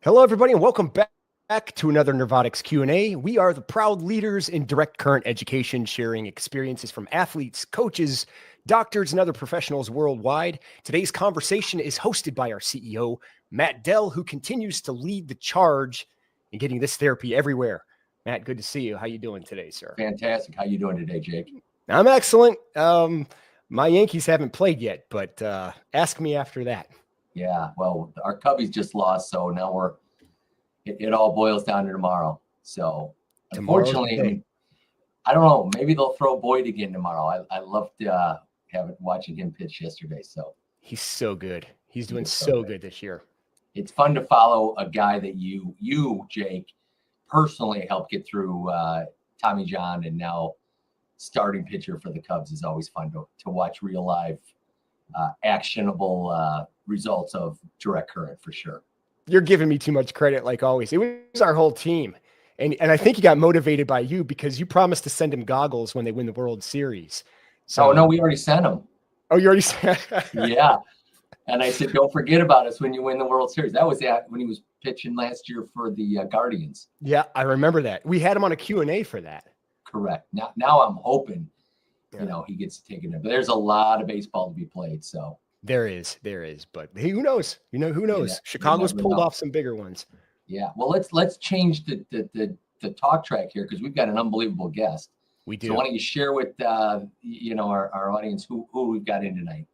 Hello, everybody, and welcome back to another Nervotics Q&A. We are the proud leaders in direct current education, sharing experiences from athletes, coaches, doctors, and other professionals worldwide. Today's conversation is hosted by our CEO, Matt Dell, who continues to lead the charge in getting this therapy everywhere. Matt, good to see you. How you doing today, sir? Fantastic. How you doing today, Jake? I'm excellent. My Yankees haven't played yet, but ask me after that. Yeah, well, our Cubbies just lost, so now it all boils down to tomorrow. So, unfortunately, I don't know. Maybe they'll throw Boyd again tomorrow. I loved watching him pitch yesterday. So he's so good. He's doing so good this year. It's fun to follow a guy that you, Jake, personally helped get through Tommy John, and now starting pitcher for the Cubs is always fun to watch real live, actionable results of direct current for sure. You're giving me too much credit, like always. It was our whole team. And I think he got motivated by you because you promised to send him goggles when they win the World Series. So, no, we already sent him. Oh, you already sent? Yeah. And I said, don't forget about us when you win the World Series. That was when he was pitching last year for the Guardians. Yeah, I remember that. We had him on a Q&A for that. Correct. Now I'm hoping, he gets to take it in. But there's a lot of baseball to be played, so. There is, but hey, who knows? Who knows? Yeah, Chicago's pulled off some bigger ones. Yeah. Well, let's change the talk track here because we've got an unbelievable guest. We do. So why don't you share with our audience who we've got in tonight?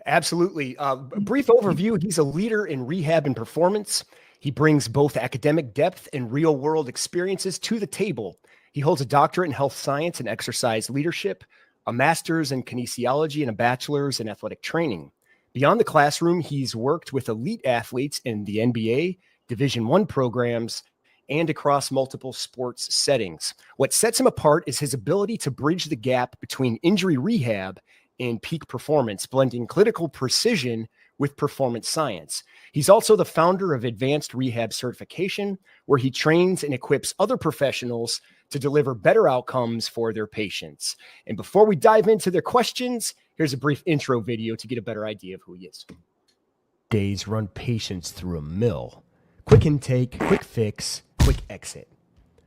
Absolutely. A brief overview. He's a leader in rehab and performance. He brings both academic depth and real world experiences to the table. He holds a doctorate in health science and exercise leadership, a master's in kinesiology, and a bachelor's in athletic training. Beyond the classroom, he's worked with elite athletes in the NBA, Division I programs, and across multiple sports settings. What sets him apart is his ability to bridge the gap between injury rehab and peak performance, blending clinical precision with performance science. He's also the founder of Advanced Rehab Certification, where he trains and equips other professionals to deliver better outcomes for their patients. And before we dive into their questions, here's a brief intro video to get a better idea of who he is. Days run patients through a mill. Quick intake, quick fix, quick exit.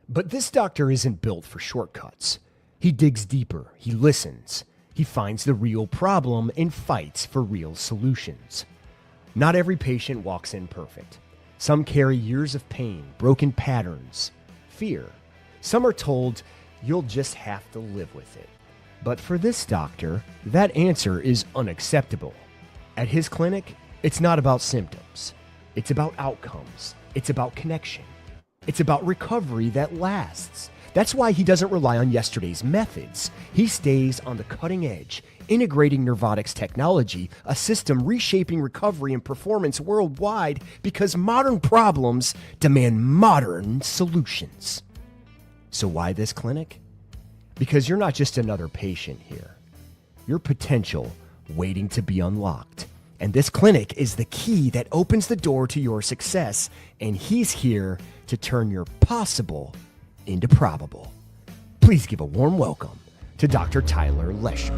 But this doctor isn't built for shortcuts. He digs deeper, he listens, he finds the real problem and fights for real solutions. Not every patient walks in perfect. Some carry years of pain, broken patterns, fear. Some are told, you'll just have to live with it. But for this doctor, that answer is unacceptable. At his clinic, it's not about symptoms. It's about outcomes. It's about connection. It's about recovery that lasts. That's why he doesn't rely on yesterday's methods. He stays on the cutting edge, integrating Nervotics technology, a system reshaping recovery and performance worldwide because modern problems demand modern solutions. So why this clinic? Because you're not just another patient here. You're potential waiting to be unlocked. And this clinic is the key that opens the door to your success. And he's here to turn your possible into probable. Please give a warm welcome to Dr. Tyler Lesher.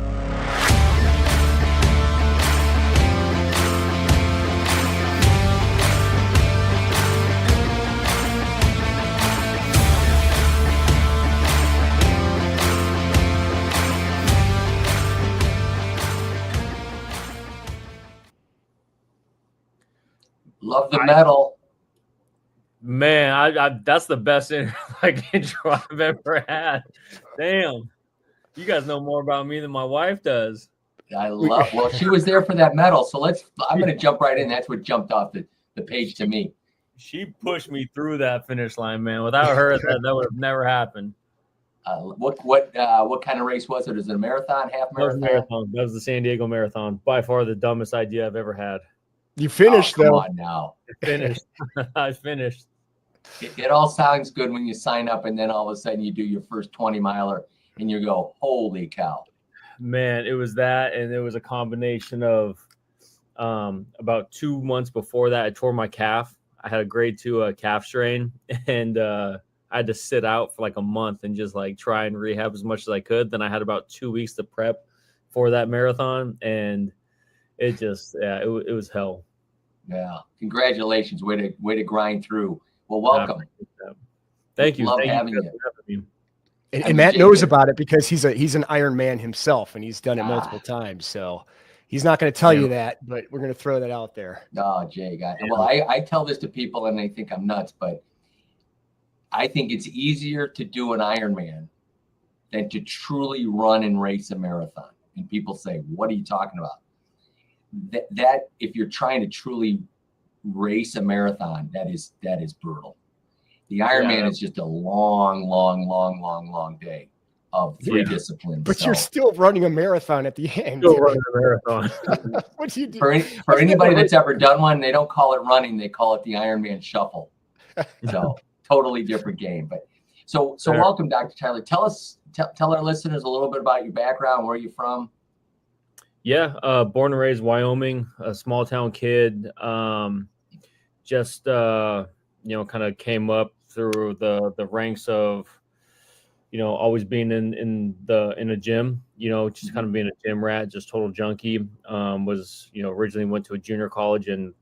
Love the medal. Man, I that's the best intro I've ever had. Damn. You guys know more about me than my wife does. Well, she was there for that medal. So I'm going to jump right in. That's what jumped off the page to me. She pushed me through that finish line, man. Without her, that would have never happened. What kind of race was it? Is it a marathon, half marathon? That was the San Diego Marathon. By far the dumbest idea I've ever had. You finished, though. Come on now. I finished. I finished. It all sounds good when you sign up, and then all of a sudden you do your first 20-miler, and you go, holy cow. Man, it was that, and it was a combination of about 2 months before that, I tore my calf. I had a grade 2 calf strain, and I had to sit out for like a month and just like try and rehab as much as I could. Then I had about 2 weeks to prep for that marathon, and it just, it was hell. Yeah. Congratulations. Way to grind through. Well, welcome. Thank you. Love Thank having you. you. For having me. And Matt knows about it because he's an Iron Man himself, and he's done it multiple times. So he's not going to tell you that, but we're going to throw that out there. No, Jay, well, I tell this to people and they think I'm nuts, but I think it's easier to do an Ironman than to truly run and race a marathon. And people say, what are you talking about? That if you're trying to truly race a marathon, that is brutal. The Ironman is just a long day of three disciplines. But you're still running a marathon at the end. Still running a marathon. What do you do? For anybody that's ever done one, they don't call it running; they call it the Ironman Shuffle. So totally different game. But so welcome, Dr. Tyler. Tell our listeners a little bit about your background. Where are you from? Yeah, born and raised Wyoming, a small town kid. Just kind of came up through the ranks of, always being in a gym, just kind of being a gym rat, just total junkie. Was, originally went to a junior college and,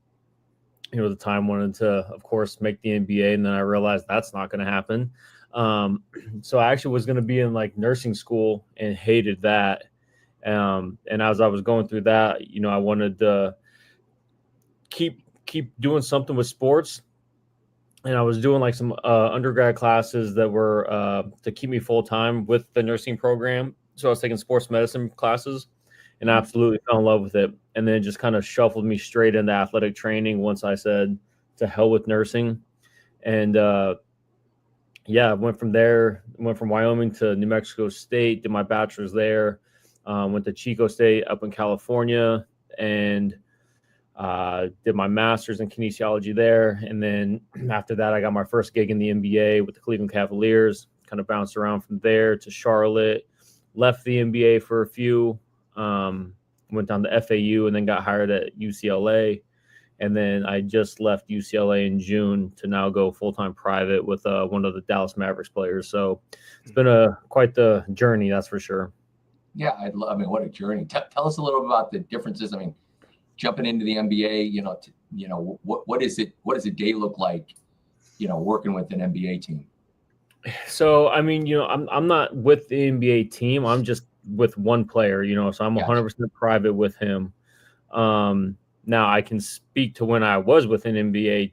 at the time wanted to, of course, make the NBA. And then I realized that's not going to happen. So I actually was going to be in like nursing school and hated that. And as I was going through that, I wanted to keep doing something with sports. And I was doing like some undergrad classes that were to keep me full time with the nursing program. So I was taking sports medicine classes and absolutely fell in love with it. And then it just kind of shuffled me straight into athletic training once I said to hell with nursing. And I went from there, went from Wyoming to New Mexico State, did my bachelor's there, went to Chico State up in California, and did my master's in kinesiology there. And then after that, I got my first gig in the NBA with the Cleveland Cavaliers, kind of bounced around from there to Charlotte, left the NBA for a few, went down to FAU and then got hired at UCLA. And then I just left UCLA in June to now go full-time private with one of the Dallas Mavericks players. So it's been quite the journey, that's for sure. Yeah, what a journey. Tell us a little about the differences. I mean, jumping into the NBA, what does a day look like, working with an NBA team? So, I mean, I'm not with the NBA team. I'm just with one player, so I'm 100% private with him. Now I can speak to when I was with an NBA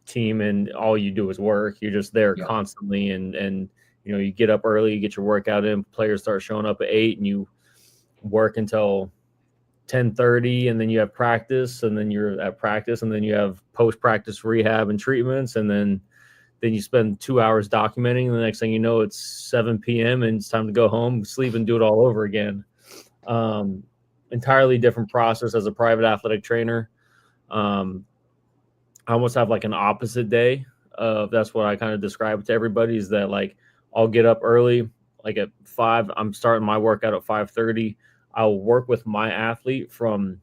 team and all you do is work. You're just there constantly. And, you get up early, you get your workout in, players start showing up at 8 and you work until 10:30, and then you have practice, and then you're at practice, and then you have post-practice rehab and treatments, and then you spend 2 hours documenting, and the next thing you know, it's 7 p.m. and it's time to go home, sleep, and do it all over again. Entirely different process as a private athletic trainer. I almost have like an opposite day. That's what I kind of describe to everybody, is that like I'll get up early, like at 5. I'm starting my workout at 5:30. I'll work with my athlete from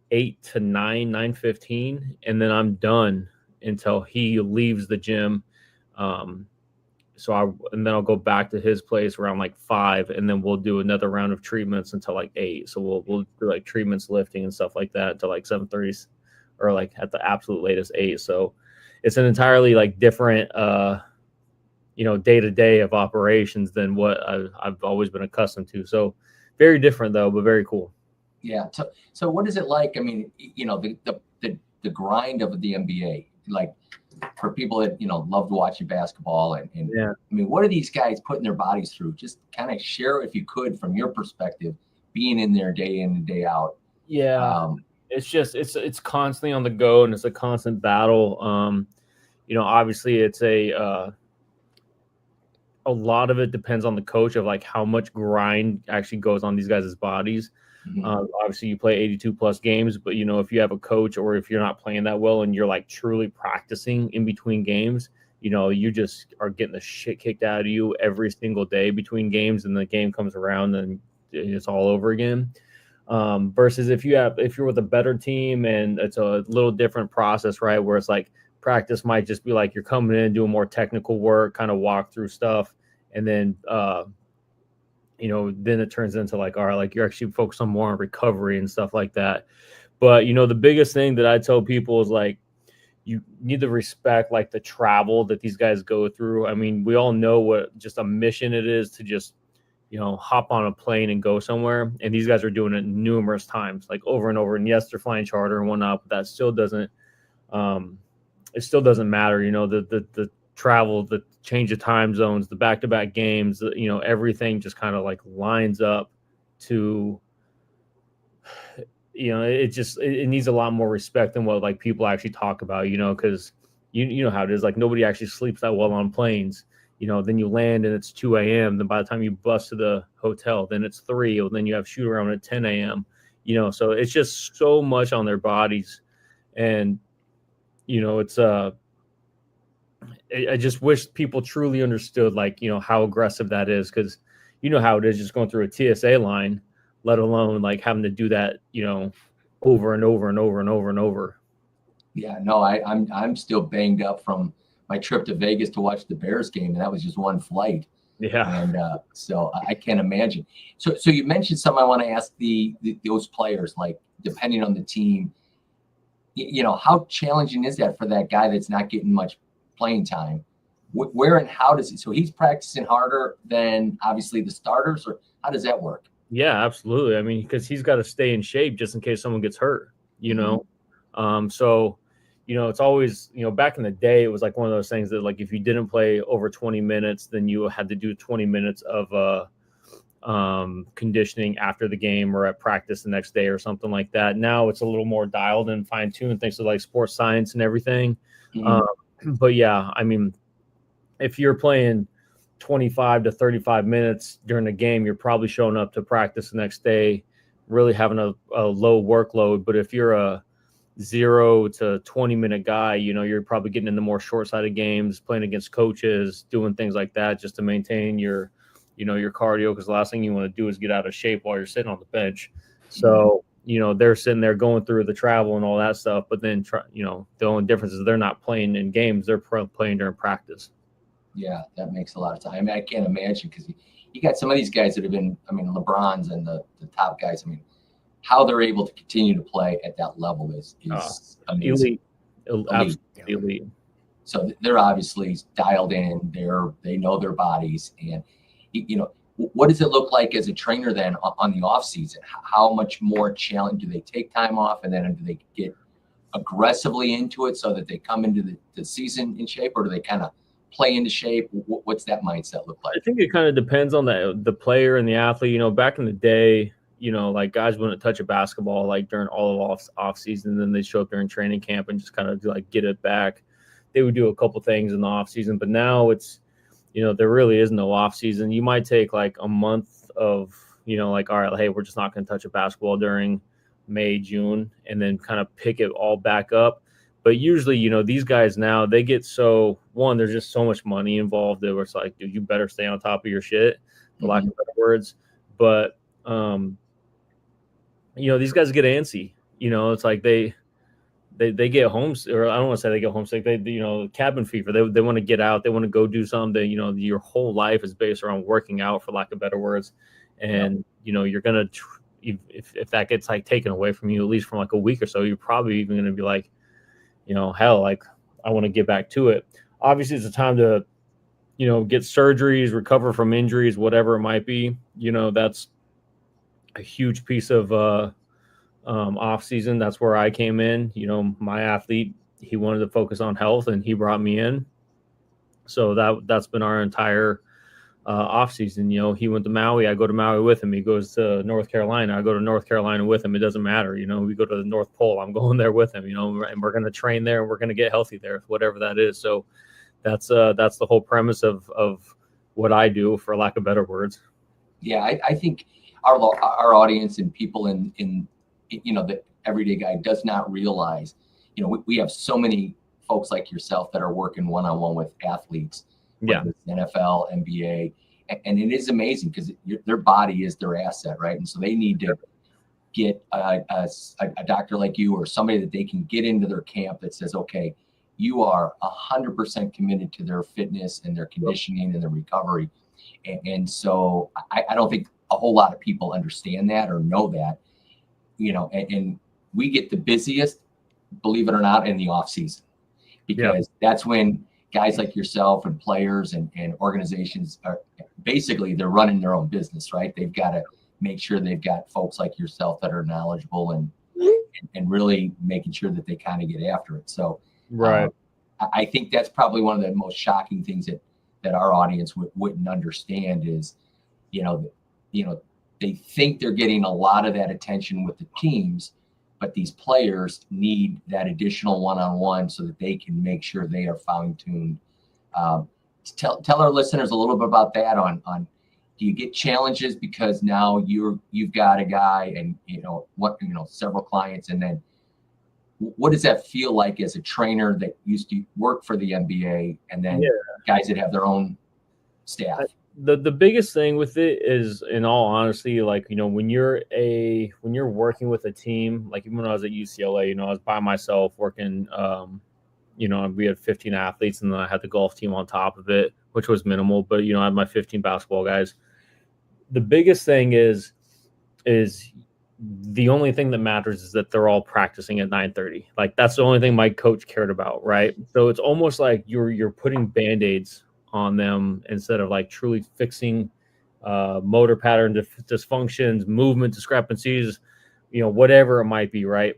8 to 9:15, and then I'm done until he leaves the gym. And then I'll go back to his place around like 5, and then we'll do another round of treatments until like 8. So we'll do like treatments, lifting and stuff like that until like 7:30, or like at the absolute latest 8. So it's an entirely like different, day to day of operations than what I've always been accustomed to. So very different though, but very cool. Yeah. So what is it like? I mean, the grind of the NBA, like for people that, loved watching basketball and I mean, what are these guys putting their bodies through? Just kind of share, if you could, from your perspective, being in there day in and day out. Yeah. It's constantly on the go, and it's a constant battle. Obviously it's a lot of it depends on the coach of like how much grind actually goes on these guys' bodies. Obviously you play 82 plus games, but if you have a coach, or if you're not playing that well and you're like truly practicing in between games, you just are getting the shit kicked out of you every single day between games, and the game comes around and it's all over again. Versus if you're with a better team, and it's a little different process, right? Where it's like practice might just be like you're coming in doing more technical work, kind of walk through stuff. And then, then it turns into like, all right, like you're actually focused on more on recovery and stuff like that. But, the biggest thing that I tell people is like, you need to respect like the travel that these guys go through. I mean, we all know what just a mission it is to just, hop on a plane and go somewhere. And these guys are doing it numerous times, like over and over. And yes, they're flying charter and whatnot, but that still doesn't, it still doesn't matter. The travel, the change of time zones, the back-to-back games, everything just kind of like lines up to, it needs a lot more respect than what like people actually talk about, because you know how it is. Like nobody actually sleeps that well on planes. Then you land and it's 2 a.m. Then by the time you bus to the hotel, then it's 3. Or then you have shoot around at 10 a.m. So it's just so much on their bodies. And, it's I just wish people truly understood like, how aggressive that is. Cause you know how it is just going through a TSA line, let alone like having to do that, over and over and over and over and over. Yeah, no, I'm still banged up from my trip to Vegas to watch the Bears game, and that was just one flight. Yeah. And so I can't imagine. So you mentioned something I want to ask those players, like depending on the team, how challenging is that for that guy that's not getting much playing time? Where and how does it? So he's practicing harder than obviously the starters, or how does that work? Yeah, absolutely. I mean, because he's got to stay in shape just in case someone gets hurt, So, it's always, back in the day, it was like one of those things that like if you didn't play over 20 minutes, then you had to do 20 minutes of conditioning after the game or at practice the next day or something like that. Now it's a little more dialed and fine-tuned thanks to like sports science and everything. But yeah, I mean, if you're playing 25 to 35 minutes during the game, you're probably showing up to practice the next day, really having a low workload. But if you're a 0 to 20-minute guy, you're probably getting into more short-sided games, playing against coaches, doing things like that just to maintain your cardio. Because the last thing you want to do is get out of shape while you're sitting on the bench. So, they're sitting there going through the travel and all that stuff. But then, the only difference is they're not playing in games. They're playing during practice. Yeah, that makes a lot of time. I mean, I can't imagine because you got some of these guys that have been, I mean, LeBron's and the top guys. I mean, how they're able to continue to play at that level is amazing. Absolutely elite. So they're obviously dialed in. They know their bodies, and what does it look like as a trainer then on the off season? How much more challenge do they take time off, and then do they get aggressively into it so that they come into the season in shape, or do they kind of play into shape? What's that mindset look like? I think it kind of depends on the player and the athlete. Back in the day, like guys wouldn't touch a basketball like during all of off season. Then they show up during training camp and just kind of like get it back. They would do a couple things in the off season, but now it's, there really is no off season. You might take like a month of, like, all right, hey, we're just not going to touch a basketball during May, June, and then kind of pick it all back up. But usually, these guys now, they get there's just so much money involved that it's like, dude, you better stay on top of your shit, for lack of better words. But, these guys get antsy. It's like they get homesick, or I don't want to say they get homesick. They, cabin fever. They want to get out. They want to go do something. Your whole life is based around working out, for lack of better words. And, you're going to, if that gets like taken away from you, at least from like a week or so, you're probably even going to be like, hell, like I want to get back to it. Obviously, it's a time to, get surgeries, recover from injuries, whatever it might be. That's a huge piece of off season. That's where I came in. My athlete, he wanted to focus on health, and he brought me in. So that's been our entire off season. He went to Maui. I go to Maui with him. He goes to North Carolina. I go to North Carolina with him. It doesn't matter. We go to the North Pole. I'm going there with him. And we're going to train there. And we're going to get healthy there, whatever that is. So that's the whole premise of what I do, for lack of better words. Yeah, I think our audience and people in the everyday guy does not realize, we have so many folks like yourself that are working one-on-one with athletes. Yeah. NFL, NBA, and it is amazing because their body is their asset, right? And so they need to get a doctor like you, or somebody that they can get into their camp that says, okay, you are 100% committed to their fitness and their conditioning and their recovery. And so I don't think a whole lot of people understand that or know that, and we get the busiest, believe it or not, in the off season, because that's when guys like yourself and players and organizations are basically, they're running their own business, right? They've got to make sure they've got folks like yourself that are knowledgeable and really making sure that they kind of get after it. So right. I think that's probably one of the most shocking things that our audience wouldn't understand is, they think they're getting a lot of that attention with the teams, but these players need that additional one-on-one so that they can make sure they are fine-tuned. Tell our listeners a little bit about that on do you get challenges because now you've got a guy and several clients, and then what does that feel like as a trainer that used to work for the NBA and then guys that have their own staff? The biggest thing with it is, in all honesty, like, when you're working with a team, like even when I was at UCLA, I was by myself working, we had 15 athletes and then I had the golf team on top of it, which was minimal, but, I had my 15 basketball guys. The biggest thing is the only thing that matters is that they're all practicing at 9:30. Like, that's the only thing my coach cared about, right? So it's almost like you're putting Band-Aids on them instead of like truly fixing motor pattern dysfunctions, movement discrepancies, whatever it might be, right?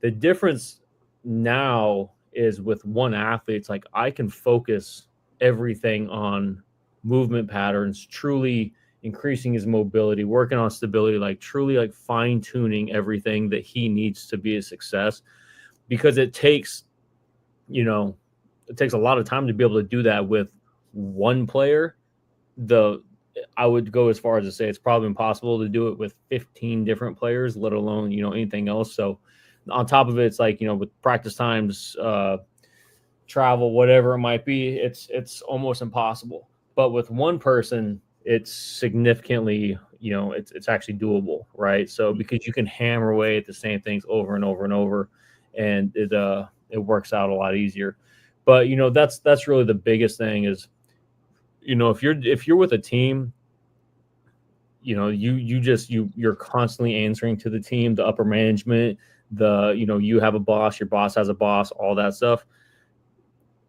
The difference now is with one athlete, it's like I can focus everything on movement patterns, truly increasing his mobility, working on stability, like truly like fine-tuning everything that he needs to be a success, because it takes a lot of time to be able to do that with one player. I would go as far as to say it's probably impossible to do it with 15 different players, let alone, anything else. So on top of it, it's like, with practice times, travel, whatever it might be, it's almost impossible. But with one person, it's significantly, it's actually doable, right? So because you can hammer away at the same things over and over and over, and it works out a lot easier. But that's really the biggest thing is, if you're with a team, you're constantly answering to the team, the upper management, you have a boss, your boss has a boss, all that stuff.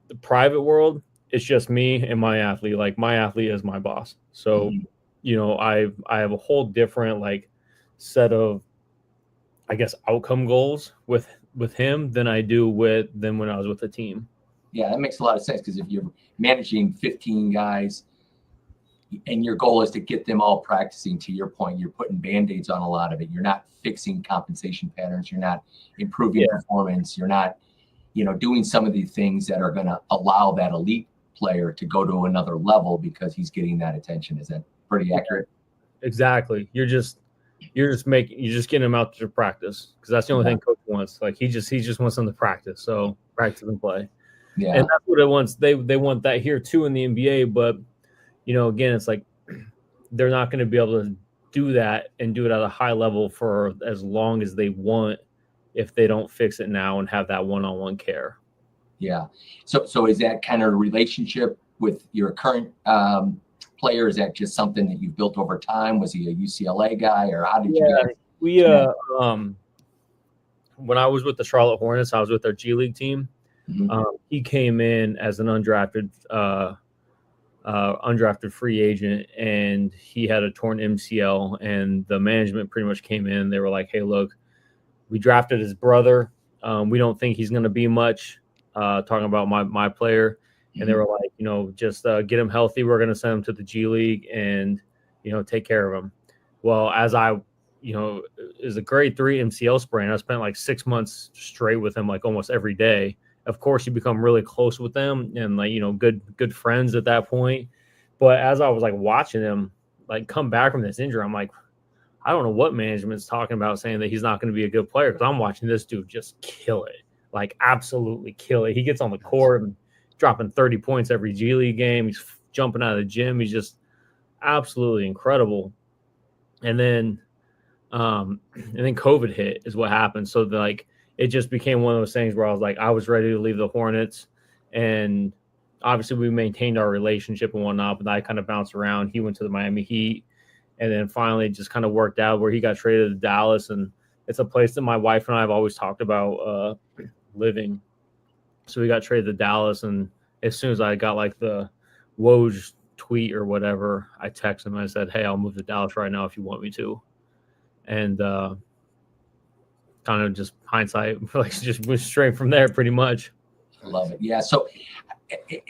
The private world, it's just me and my athlete. Like, my athlete is my boss. So, I have a whole different like set of, I guess, outcome goals with him than I do than when I was with the team. Yeah, that makes a lot of sense, because if you're managing 15 guys and your goal is to get them all practicing, to your point, you're putting Band-Aids on a lot of it. You're not fixing compensation patterns. You're not improving performance. You're not, doing some of the things that are going to allow that elite player to go to another level because he's getting that attention. Is that pretty accurate? Exactly. You're just getting him out to practice, because that's the only thing coach wants. Like, he just wants them to practice. So practice and play. Yeah. And that's what it wants. They want that here too in the NBA, but again, it's like they're not going to be able to do that and do it at a high level for as long as they want if they don't fix it now and have that one-on-one care. Yeah. So is that kind of a relationship with your current player? Is that just something that you've built over time? Was he a UCLA guy, or how did you guys? We when I was with the Charlotte Hornets, I was with their G League team. Mm-hmm. He came in as an undrafted free agent, and he had a torn MCL, and the management pretty much came in. They were like, "Hey, look, we drafted his brother. We don't think he's going to be much." Talking about my player, and they were like, just get him healthy. We're going to send him to the G League and, take care of him. Well, as is a grade 3 MCL sprain. I spent like 6 months straight with him, like almost every day. Of course, you become really close with them and like, good friends at that point. But as I was like watching him like come back from this injury, I'm like, I don't know what management's talking about saying that he's not going to be a good player, because I'm watching this dude just kill it, like absolutely kill it. He gets on the court and dropping 30 points every G League game. He's jumping out of the gym. He's just absolutely incredible. And then COVID hit is what happened. So it just became one of those things where I was ready to leave the Hornets, and obviously we maintained our relationship and whatnot, but I kind of bounced around. He went to the Miami Heat, and then finally it just kind of worked out where he got traded to Dallas, and it's a place that my wife and I have always talked about living. So we got traded to Dallas, and as soon as I got like the Woj tweet or whatever, I texted him and I said, "Hey, I'll move to Dallas right now if you want me to." And kind of just hindsight, like just went straight from there pretty much. I love it. Yeah. So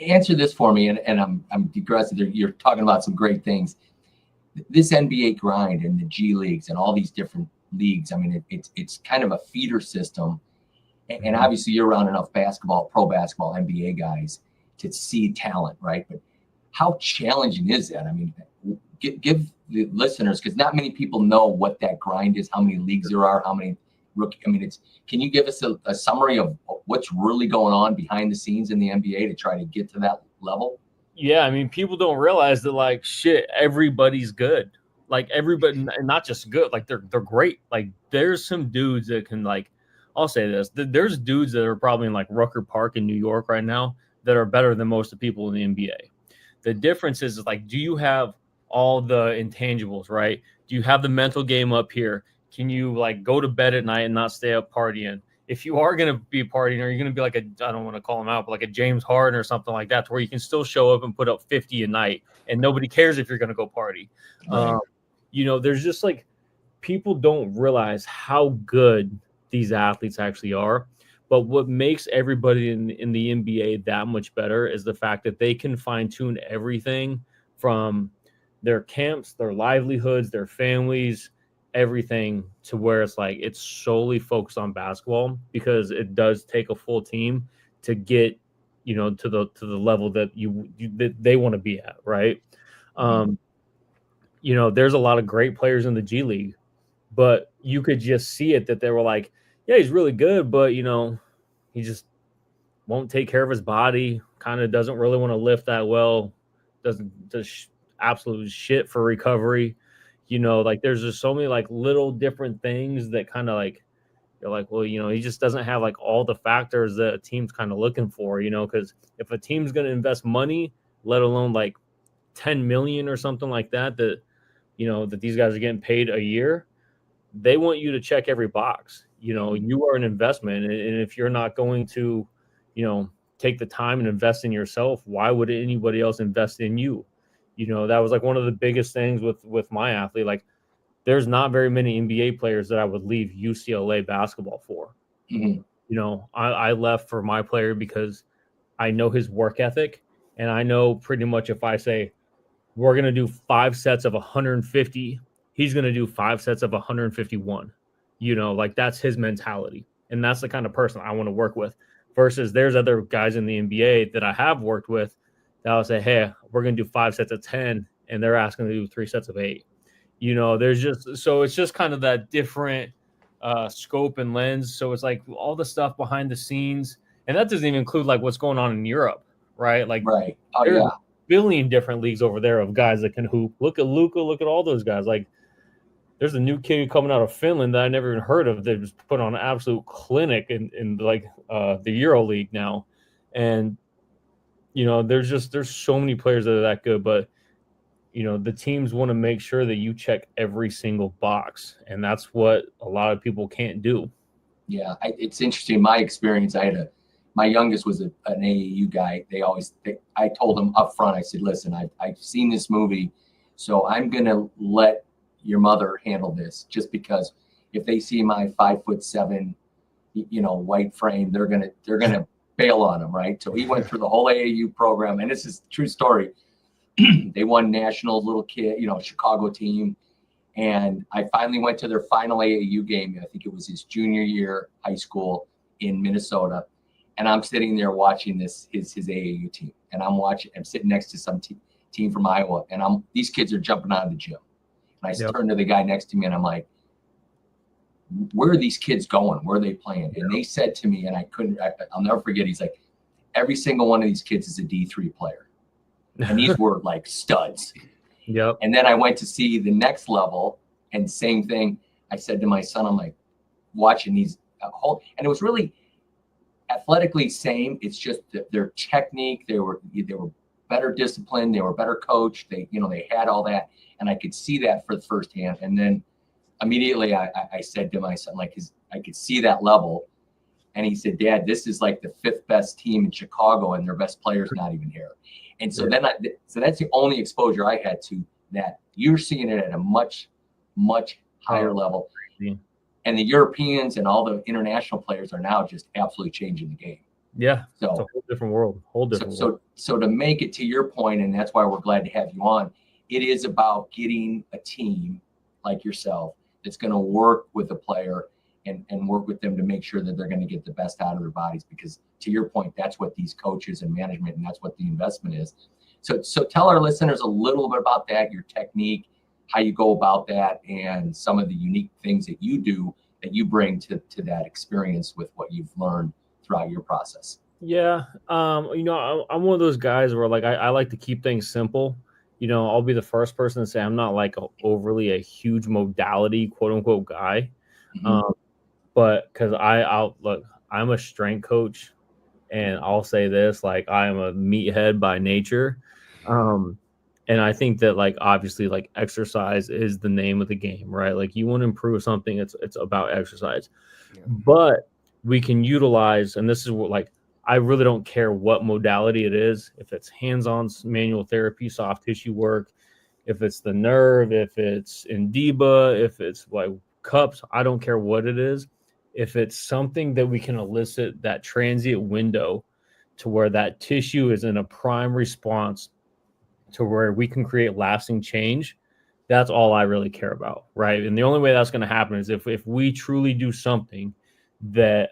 answer this for me, and I'm digressing. You're talking about some great things. This NBA grind and the G leagues and all these different leagues. I mean, it's kind of a feeder system, and obviously you're around enough basketball, pro basketball, NBA guys to see talent, right? But how challenging is that? I mean, give the listeners, because not many people know what that grind is, how many leagues there are, how many rookie. I mean, can you give us a summary of what's really going on behind the scenes in the NBA to try to get to that level? Yeah, I mean, people don't realize that, like, shit, everybody's good. Like, everybody, and not just good, like, they're great. Like, there's some dudes that can, like, I'll say this, there's dudes that are probably in, like, Rucker Park in New York right now that are better than most of the people in the NBA. The difference is, like, do you have all the intangibles, right? Do you have the mental game up here? Can you, like, go to bed at night and not stay up partying? If you are going to be partying, or you're going to be like I don't want to call him out, but like a James Harden or something like that, to where you can still show up and put up 50 a night and nobody cares if you're going to go party. Right. You know, there's just like, people don't realize how good these athletes actually are. But what makes everybody in the NBA that much better is the fact that they can fine tune everything from their camps, their livelihoods, their families, everything, to where it's like it's solely focused on basketball, because it does take a full team to get, you know, to the level that that they want to be at, right? You know, there's a lot of great players in the G League, but you could just see it that they were like, yeah, he's really good, but you know, he just won't take care of his body, kind of doesn't really want to lift that well, does absolute shit for recovery. You know, like there's just so many like little different things that kind of like, you're like, well, you know, he just doesn't have like all the factors that a team's kind of looking for, you know, because if a team's going to invest money, let alone like 10 million or something like that, you know, that these guys are getting paid a year, they want you to check every box. You know, you are an investment. And if you're not going to, you know, take the time and invest in yourself, why would anybody else invest in you? You know, that was like one of the biggest things with my athlete. Like, there's not very many NBA players that I would leave UCLA basketball for. Mm-hmm. You know, I left for my player because I know his work ethic, and I know pretty much if I say we're going to do 5 sets of 150, he's going to do 5 sets of 151. You know, like that's his mentality. And that's the kind of person I want to work with, versus there's other guys in the NBA that I have worked with that I'll say, hey, we're going to do 5 sets of 10, and they're asking to do 3 sets of 8. You know, there's just, so it's just kind of that different scope and lens. So it's like all the stuff behind the scenes, and that doesn't even include like what's going on in Europe, right? Like, right. Oh, there's yeah. a billion different leagues over there of guys that can hoop. Look at Luka, look at all those guys. Like, there's a new kid coming out of Finland that I never even heard of. They just put on an absolute clinic in like the Euro League now. And, you know, there's so many players that are that good, but you know, the teams want to make sure that you check every single box, and that's what a lot of people can't do. Yeah, it's interesting. My experience, my youngest was an AAU guy. I told him up front, I said, listen, I've seen this movie, so I'm going to let your mother handle this, just because if they see my 5'7", you know, white frame, they're going to bail on him. Right. So he went through the whole AAU program, and this is a true story. They won nationals, little kid, you know, Chicago team. And I finally went to their final AAU game. I think it was his junior year, high school in Minnesota. And I'm sitting there watching his AAU team. And I'm sitting next to some team from Iowa. And these kids are jumping out of the gym. And I turned to the guy next to me and I'm like, where are these kids going? Where are they playing? And they said to me, and I'll never forget, he's like, every single one of these kids is a D3 player. And these were like studs. Yep. And then I went to see the next level, and same thing. I said to my son, I'm like, watching these and it was really athletically same. It's just their technique. They were better disciplined. They were better coached. They had all that, and I could see that for the first hand. And then immediately I said to my son, like, I could see that level. And he said, Dad, this is like the 5th best team in Chicago, and their best player's not even here. And so so that's the only exposure I had to that. You're seeing it at a much, much higher level. And the Europeans and all the international players are now just absolutely changing the game. Yeah. So it's a whole different world. So to make it to your point, and that's why we're glad to have you on, it is about getting a team like yourself that's going to work with a player and work with them to make sure that they're going to get the best out of their bodies. Because to your point, that's what these coaches and management, and that's what the investment is. So tell our listeners a little bit about that, your technique, how you go about that, and some of the unique things that you do that you bring to that experience with what you've learned throughout your process. Yeah. I'm one of those guys where like I like to keep things simple. I'll be the first person to say I'm not like overly a huge modality quote unquote guy. Mm-hmm. But because I'm a strength coach, and I'll say this, like, I am a meathead by nature. And I think that, like, obviously, like, exercise is the name of the game, right? Like, you want to improve something, it's about exercise. Yeah. But we can utilize, and this is what, like, I really don't care what modality it is. If it's hands-on manual therapy, soft tissue work, if it's the nerve, if it's Indiba, if it's like cups, I don't care what it is. If it's something that we can elicit that transient window to where that tissue is in a prime response to where we can create lasting change, that's all I really care about, right? And the only way that's going to happen is if we truly do something that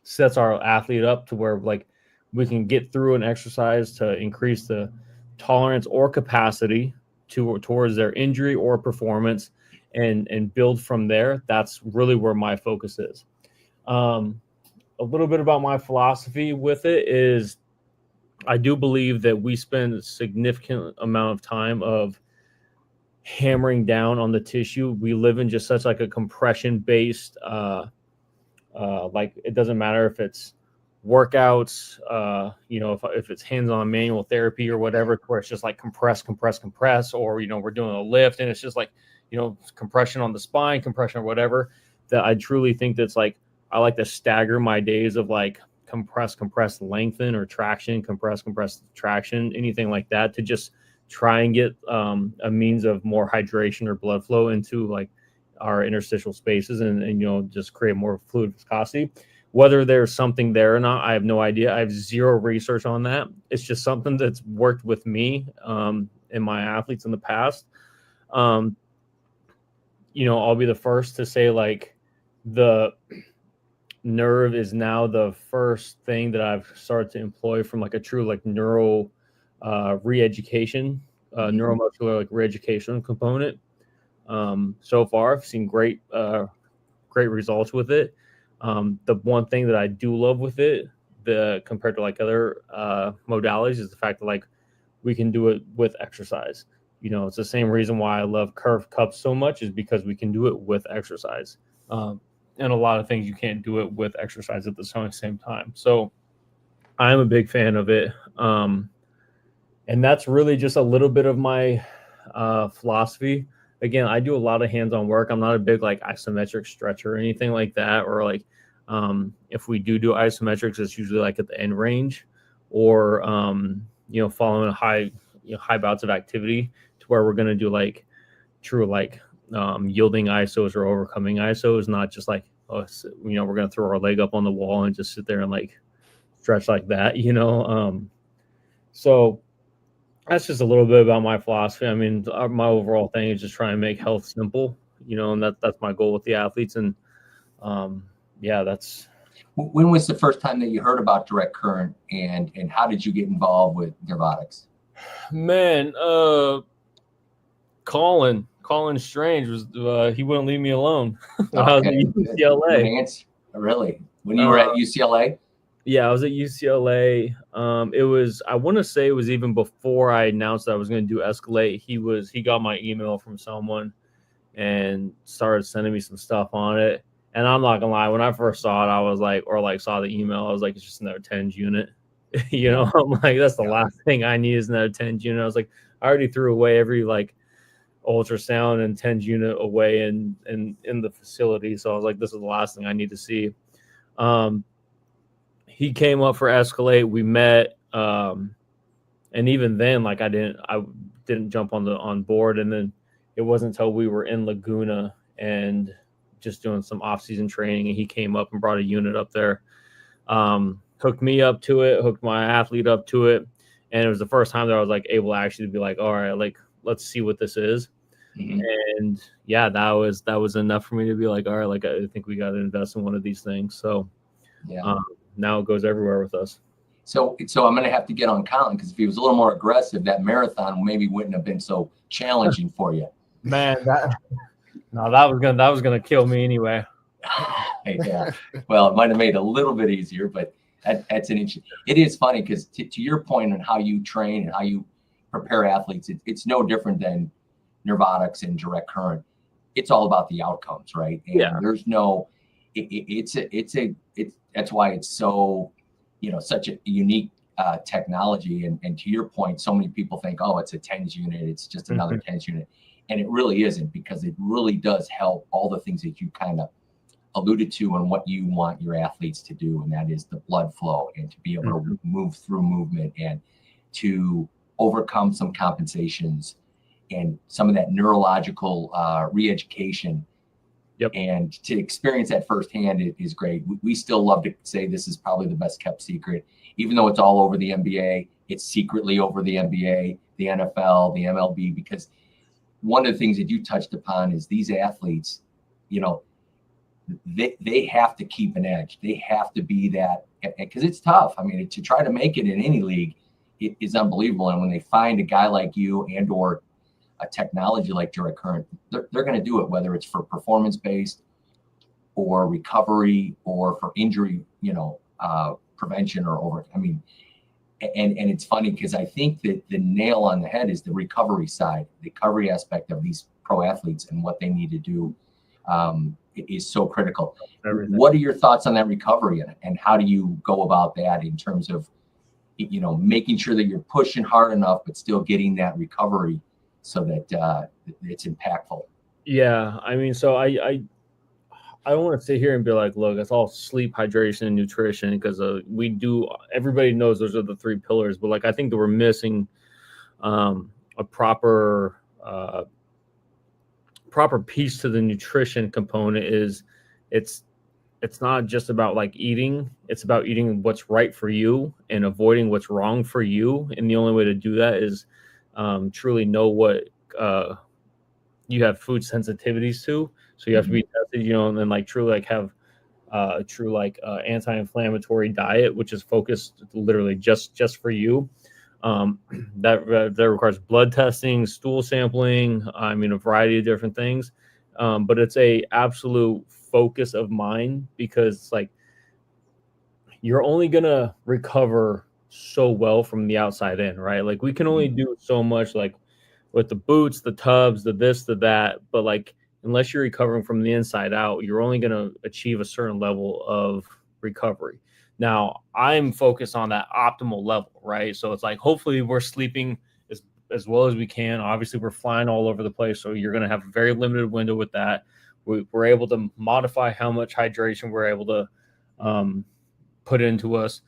sets our athlete up to where like we can get through an exercise to increase the tolerance or capacity towards their injury or performance, and build from there. That's really where my focus is. A little bit about my philosophy with it is I do believe that we spend a significant amount of time of hammering down on the tissue. We live in just such like a compression based, like it doesn't matter if it's workouts, if it's hands-on manual therapy or whatever, where it's just like compress, or, we're doing a lift and it's just like, compression on the spine, compression or whatever, that I truly think that's like, I like to stagger my days of like compress, lengthen, or traction, compress, traction, anything like that, to just try and get a means of more hydration or blood flow into like our interstitial spaces and just create more fluid viscosity. Whether there's something there or not, I have no idea. I have zero research on that. It's just something that's worked with me and my athletes in the past. I'll be the first to say like the nerve is now the first thing that I've started to employ from like a true like neuro re-education, neuromuscular like re-education component. So far I've seen great results with it. The one thing that I do love with it, compared to like other modalities, is the fact that like we can do it with exercise. It's the same reason why I love curved cups so much, is because we can do it with exercise. And a lot of things you can't do it with exercise at the same time. So I'm a big fan of it. And that's really just a little bit of my philosophy. Again, I do a lot of hands-on work. I'm not a big like isometric stretcher or anything like that. Or like if we do isometrics, it's usually like at the end range, or following a high bouts of activity, to where we're going to do like true like yielding isos or overcoming isos, not just like we're going to throw our leg up on the wall and just sit there and like stretch like that. So that's just a little bit about my philosophy. I mean, my overall thing is just trying to make health simple, and that's my goal with the athletes. And that's. When was the first time that you heard about direct current, and how did you get involved with Nervotics? Man, Colin Strange was he wouldn't leave me alone when I was at UCLA. Really? When you were at UCLA? Yeah, I was at UCLA. It was, I want to say it was even before I announced that I was going to do Escalate. He got my email from someone and started sending me some stuff on it. And I'm not gonna lie, when I first saw it, I was like, saw the email, I was like, it's just another TENS unit. I'm like, that's the last thing I need is another TENS unit. I was like, I already threw away every like ultrasound and TENS unit away in the facility. So I was like, this is the last thing I need to see. He came up for Escalate. We met, and even then, like I didn't jump on board. And then it wasn't until we were in Laguna and just doing some off-season training, and he came up and brought a unit up there, hooked me up to it, hooked my athlete up to it. And it was the first time that I was like able to actually be like, all right, like, let's see what this is. Mm-hmm. And yeah, that was enough for me to be like, all right, like, I think we got to invest in one of these things. So yeah, now it goes everywhere with us. So I'm going to have to get on Colin, because if he was a little more aggressive, that marathon maybe wouldn't have been so challenging for you. Man, that was gonna kill me anyway. Yeah. Well, it might have made it a little bit easier, but that's an interesting. It is funny because to your point on how you train and how you prepare athletes, it's no different than neurotics and direct current. It's all about the outcomes, right? And yeah. There's no. That's why it's so, such a unique technology. And to your point, so many people think, oh, it's a TENS unit. It's just another TENS unit. And it really isn't, because it really does help all the things that you kind of alluded to and what you want your athletes to do. And that is the blood flow, and to be able to move through movement, and to overcome some compensations, and some of that neurological re-education. Yep. And to experience that firsthand is great. We still love to say this is probably the best kept secret, even though it's all over the NBA. It's secretly over the NBA, the NFL, the MLB, because one of the things that you touched upon is these athletes, they have to keep an edge. They have to be that, because it's tough. I mean, to try to make it in any league, it is unbelievable. And when they find a guy like you and or a technology like direct current, they're going to do it, whether it's for performance-based or recovery or for injury, prevention or over. I mean, and it's funny because I think that the nail on the head is the recovery side, the recovery aspect of these pro athletes and what they need to do is so critical. Everything. What are your thoughts on that recovery, and how do you go about that in terms of, making sure that you're pushing hard enough, but still getting that recovery so that it's impactful? Yeah. I mean, so I don't want to sit here and be like, look, it's all sleep, hydration, and nutrition, because everybody knows those are the three pillars. But like, I think that we're missing a proper piece to the nutrition component. Is it's not just about like eating. It's about eating what's right for you and avoiding what's wrong for you. And the only way to do that is truly know what you have food sensitivities to. So you have to be tested, and then like truly like have a true like anti-inflammatory diet, which is focused literally just for you. That requires blood testing, stool sampling. I mean, a variety of different things. But it's a absolute focus of mine, because it's like you're only gonna recover so well from the outside in, right? Like we can only do so much, like with the boots, the tubs, the this, the that, but like unless you're recovering from the inside out, you're only going to achieve a certain level of recovery. Now, I'm focused on that optimal level, right? So it's like, hopefully we're sleeping as well as we can. Obviously, we're flying all over the place, so you're going to have a very limited window with that. We're able to modify how much hydration we're able to put into us.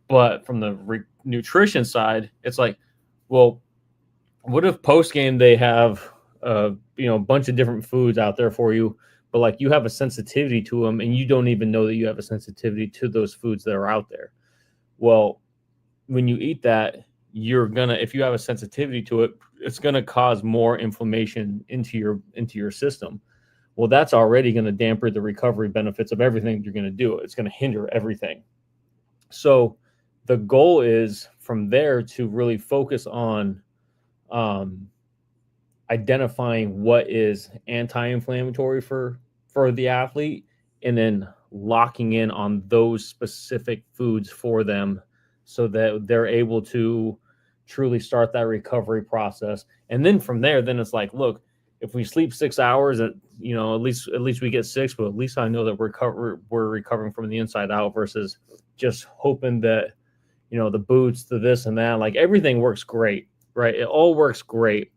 But from the nutrition side, it's like, well, what if post-game they have a bunch of different foods out there for you, but like you have a sensitivity to them and you don't even know that you have a sensitivity to those foods that are out there? Well, when you eat that, if you have a sensitivity to it, it's gonna cause more inflammation into your system. Well, that's already going to dampen the recovery benefits of everything you're going to do. It's going to hinder everything. So the goal is from there to really focus on identifying what is anti-inflammatory for the athlete, and then locking in on those specific foods for them so that they're able to truly start that recovery process. And then from there, then it's like, look, if we sleep 6 hours, at least we get 6, but at least I know that we're recovering from the inside out, versus just hoping that, the boots, the this and that, like everything works great, right? It all works great,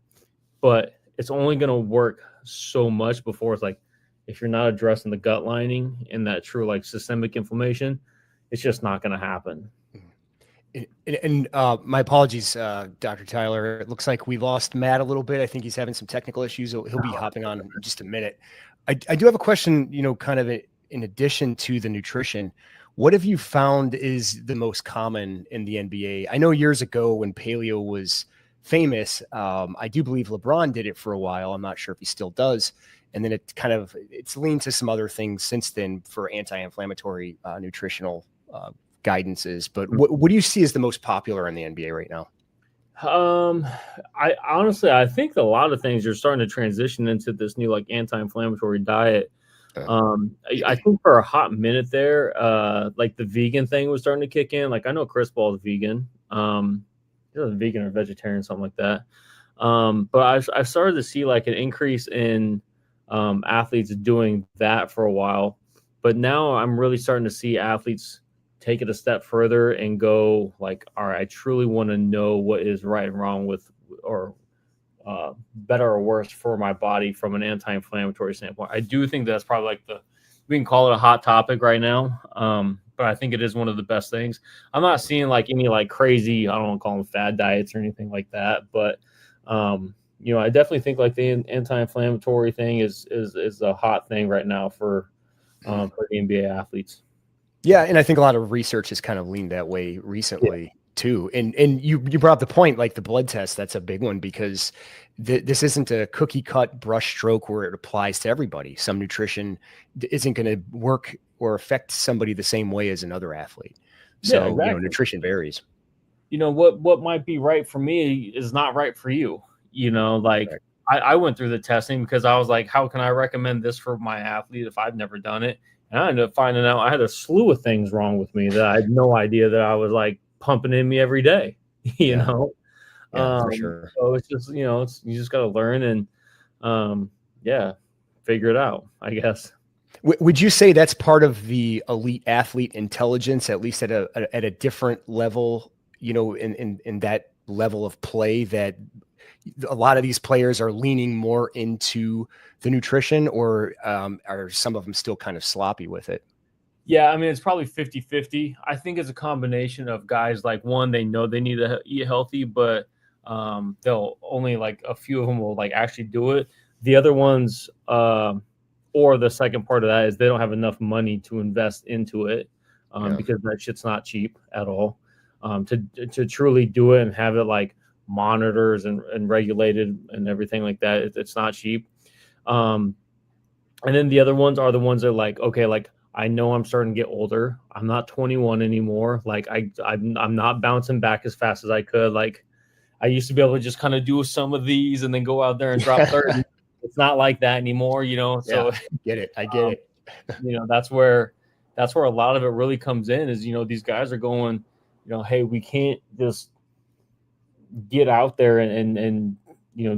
but it's only going to work so much before it's like, if you're not addressing the gut lining and that true like systemic inflammation, it's just not going to happen. And my apologies, Dr. Tyler. It looks like we lost Matt a little bit. I think he's having some technical issues. He'll be hopping on in just a minute. I do have a question, kind of in addition to the nutrition. What have you found is the most common in the NBA? I know years ago when paleo was famous, I do believe LeBron did it for a while. I'm not sure if he still does. And then it's leaned to some other things since then for anti-inflammatory nutritional guidances. But what do you see as the most popular in the NBA right now? I honestly, I think a lot of things are starting to transition into this new like anti-inflammatory diet. I think for a hot minute there, like the vegan thing was starting to kick in. Like I know Chris Paul is vegan, vegan or vegetarian, something like that. But I've started to see like an increase in athletes doing that for a while. But now I'm really starting to see athletes take it a step further and go like, all right, I truly want to know what is right and wrong with, or better or worse for my body from an anti-inflammatory standpoint. I do think that's probably like we can call it a hot topic right now. But I think it is one of the best things. I'm not seeing like any like crazy, I don't want to call them fad diets or anything like that. But, I definitely think like the anti-inflammatory thing is a hot thing right now for the NBA athletes. Yeah, and I think a lot of research has kind of leaned that way recently too. And you brought up the point, like the blood test, that's a big one because this isn't a cookie cut brush stroke where it applies to everybody. Some nutrition isn't going to work or affect somebody the same way as another athlete. So, exactly. Nutrition varies. What might be right for me is not right for you. Right. I went through the testing because I was like, how can I recommend this for my athlete if I've never done it? And I ended up finding out I had a slew of things wrong with me that I had no idea that I was like pumping in me every day, know? Yeah, for sure. So it's just, you just got to learn and, figure it out, I guess. Would you say that's part of the elite athlete intelligence, at least at a different level, in that level of play, that a lot of these players are leaning more into the nutrition, or are some of them still kind of sloppy with it? Yeah, I mean, it's probably 50-50. I think it's a combination of guys like, one, they know they need to eat healthy, but they'll only like a few of them will like actually do it. The other ones, or the second part of that is they don't have enough money to invest into it because that shit's not cheap at all. To truly do it and have it like monitors and regulated and everything like that, it's not cheap. And then the other ones are the ones that are like, okay, like I know I'm starting to get older. I'm not 21 anymore. Like I'm not bouncing back as fast as I could. Like I used to be able to just kind of do some of these and then go out there and drop 30. It's not like that anymore, So I get it. That's where a lot of it really comes in is, these guys are going, hey, we can't just get out there and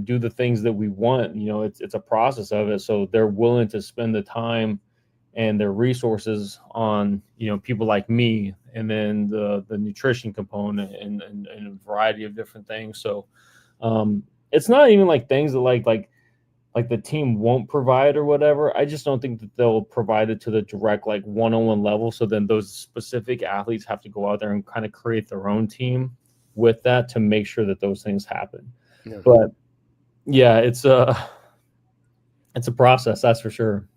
do the things that we want. It's a process of it. So they're willing to spend the time and their resources on, people like me, and then the nutrition component and a variety of different things. So it's not even like things that like the team won't provide or whatever. I just don't think that they'll provide it to the direct like one-on-one level. So then those specific athletes have to go out there and kind of create their own team with that to make sure that those things happen. Yeah. But yeah, it's a process, that's for sure.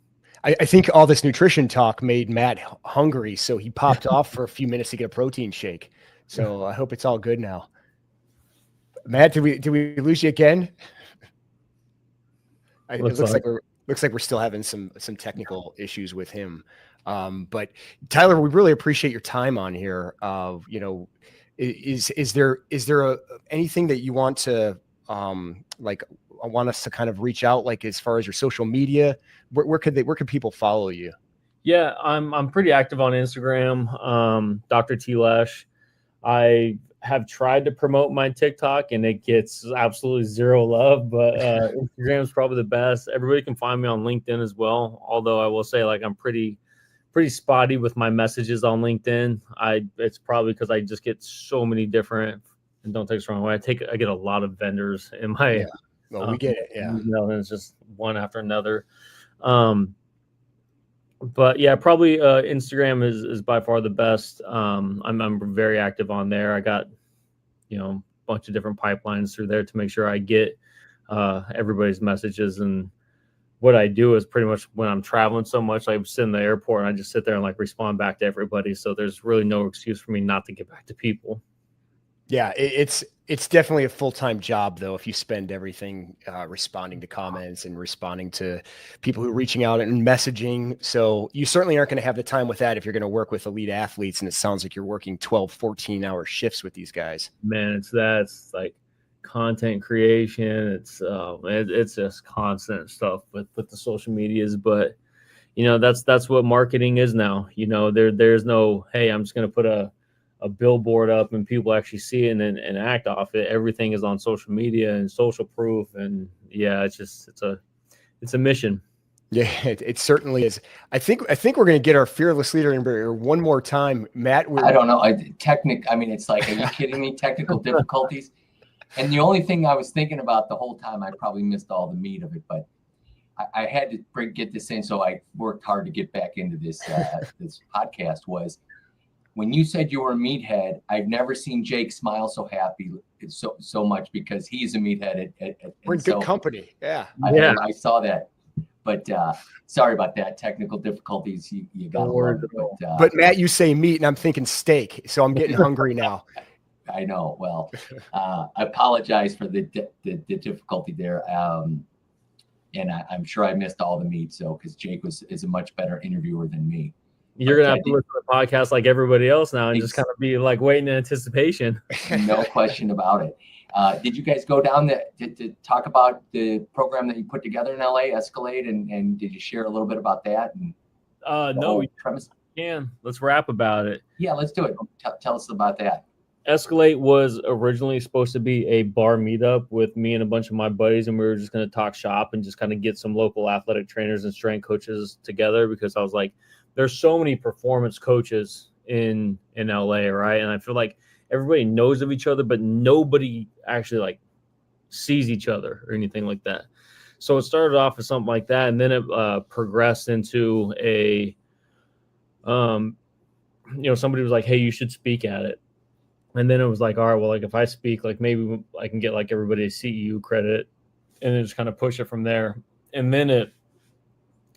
I think all this nutrition talk made Matt hungry, so he popped off for a few minutes to get a protein shake. So I hope it's all good now. Matt, did we lose you again? It looks like we're still having some technical issues with him. But Tyler, we really appreciate your time on here. Is there anything that you want to I want us to kind of reach out, like as far as your social media? Where could people follow you? Yeah, I'm pretty active on Instagram, Dr. T Lesh. I have tried to promote my TikTok and it gets absolutely zero love, but Instagram is probably the best. Everybody can find me on LinkedIn as well. Although I will say, like, I'm pretty spotty with my messages on LinkedIn. It's probably because I just get so many different, and don't take this the wrong way, I get a lot of vendors in my Well, we get it. Yeah. And it's just one after another. But yeah, probably Instagram is by far the best. I'm very active on there. I got, a bunch of different pipelines through there to make sure I get everybody's messages. And what I do is pretty much when I'm traveling so much, I sit in the airport and I just sit there and like respond back to everybody. So there's really no excuse for me not to get back to people. Yeah, it's definitely a full-time job, though, if you spend everything responding to comments and responding to people who are reaching out and messaging. So you certainly aren't going to have the time with that if you're going to work with elite athletes. And it sounds like you're working 12, 14-hour shifts with these guys. Man, it's like content creation. It's just constant stuff with the social medias. But, that's what marketing is now. There's no, hey, I'm just going to put a billboard up and people actually see it and act off it. Everything is on social media and social proof. And yeah, it's a mission. Yeah, it certainly is. I think we're going to get our fearless leader in here one more time, Matt. I don't know. It's like, are you kidding me? Technical difficulties. And the only thing I was thinking about the whole time, I probably missed all the meat of it, but I had to get this in. So I worked hard to get back into this, this podcast was, when you said you were a meathead, I've never seen Jake smile so happy so much because he's a meathead. We're in good company. Yeah. I saw that. But sorry about that. Technical difficulties. You got to love it. But Matt, you say meat and I'm thinking steak. So I'm getting hungry now. I know. Well, I apologize for the difficulty there. And I'm sure I missed all the meat. So because Jake is a much better interviewer than me. You're going to have to listen to the podcast like everybody else now and just kind of be like waiting in anticipation. No question about it. Did you guys go down to talk about the program that you put together in LA, Escalade, and did you share a little bit about that? And no, we can. Let's rap about it. Yeah, let's do it. Tell us about that. Escalate was originally supposed to be a bar meetup with me and a bunch of my buddies, and we were just going to talk shop and just kind of get some local athletic trainers and strength coaches together because I was like, there's so many performance coaches in LA, right? And I feel like everybody knows of each other, but nobody actually like sees each other or anything like that. So it started off as something like that, and then it progressed into a, somebody was like, "Hey, you should speak at it," and then it was like, "All right, well, like if I speak, like maybe I can get like everybody's CEU credit," and then just kind of push it from there, and then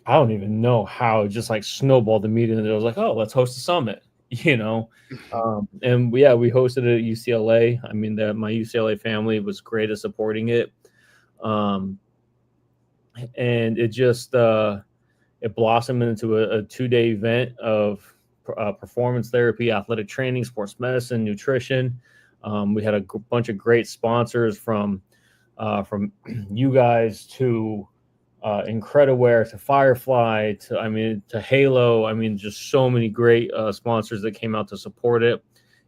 I don't even know how it just like snowballed immediately. It was like, oh, let's host a summit, and we hosted it at UCLA. I mean, my UCLA family was great at supporting it. And it just, it blossomed into a 2-day event of performance therapy, athletic training, sports medicine, nutrition. We had a bunch of great sponsors from you guys to Incrediware to Firefly to Halo. Just so many great sponsors that came out to support it.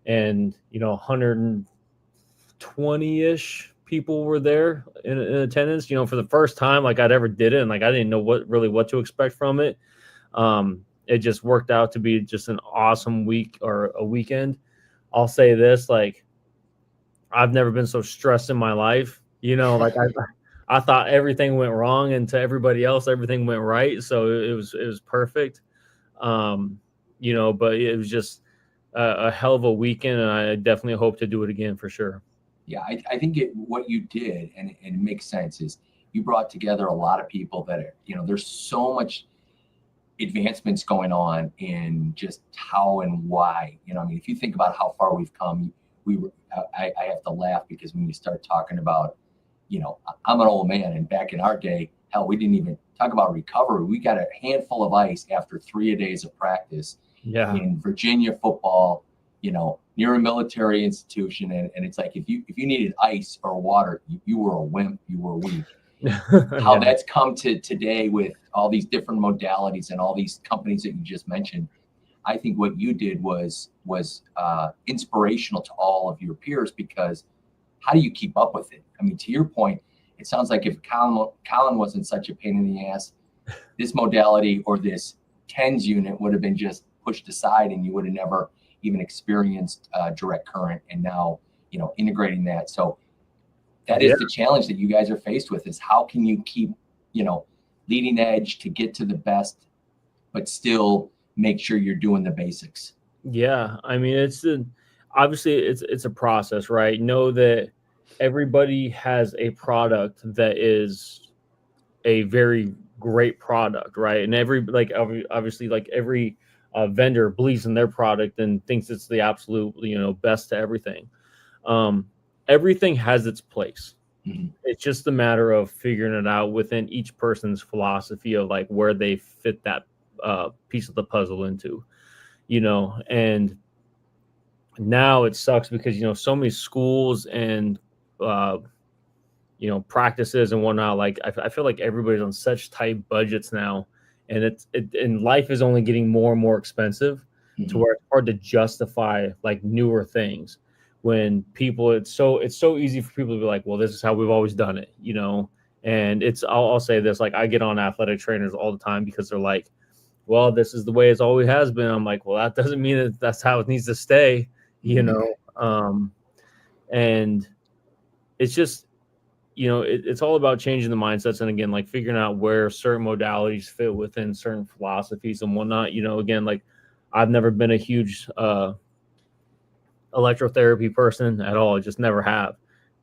And 120-ish people were there in attendance, for the first time like I'd ever did it, and like I didn't know what to expect from it. It just worked out to be just an awesome week or a weekend. I'll say this, like I've never been so stressed in my life, like I thought everything went wrong, and to everybody else, everything went right. So it was perfect. But it was just a hell of a weekend, and I definitely hope to do it again for sure. Yeah, I think what you did, and it makes sense, is you brought together a lot of people that are, there's so much advancements going on in just how and why. If you think about how far we've come, I have to laugh because when you start talking about, I'm an old man, and back in our day, hell, we didn't even talk about recovery. We got a handful of ice after 3 days of practice in Virginia football, near a military institution. And it's like, if you needed ice or water, you were a wimp, you were weak. How that's come to today with all these different modalities and all these companies that you just mentioned. I think what you did was inspirational to all of your peers, because how do you keep up with it? To your point, it sounds like if Colin wasn't such a pain in the ass, this modality or this TENS unit would have been just pushed aside, and you would have never even experienced direct current. And now, integrating that. So that is the challenge that you guys are faced with, is how can you keep, leading edge to get to the best, but still make sure you're doing the basics. Yeah. I mean, obviously it's a process, right? Know that everybody has a product that is a very great product, right? And obviously every vendor believes in their product and thinks it's the absolute, best to everything. Everything has its place. Mm-hmm. It's just a matter of figuring it out within each person's philosophy of like where they fit that piece of the puzzle into, and now it sucks because, so many schools and, practices and whatnot. Like I feel like everybody's on such tight budgets now, and and life is only getting more and more expensive to where it's hard to justify like newer things. When people, it's so easy for people to be like, well, this is how we've always done it, and I'll say this, like I get on athletic trainers all the time because they're like, well, this is the way it's always has been. I'm like, well, that doesn't mean that that's how it needs to stay, and it's just, it's all about changing the mindsets. And again, like figuring out where certain modalities fit within certain philosophies and whatnot, again, like I've never been a huge, electrotherapy person at all. I just never have.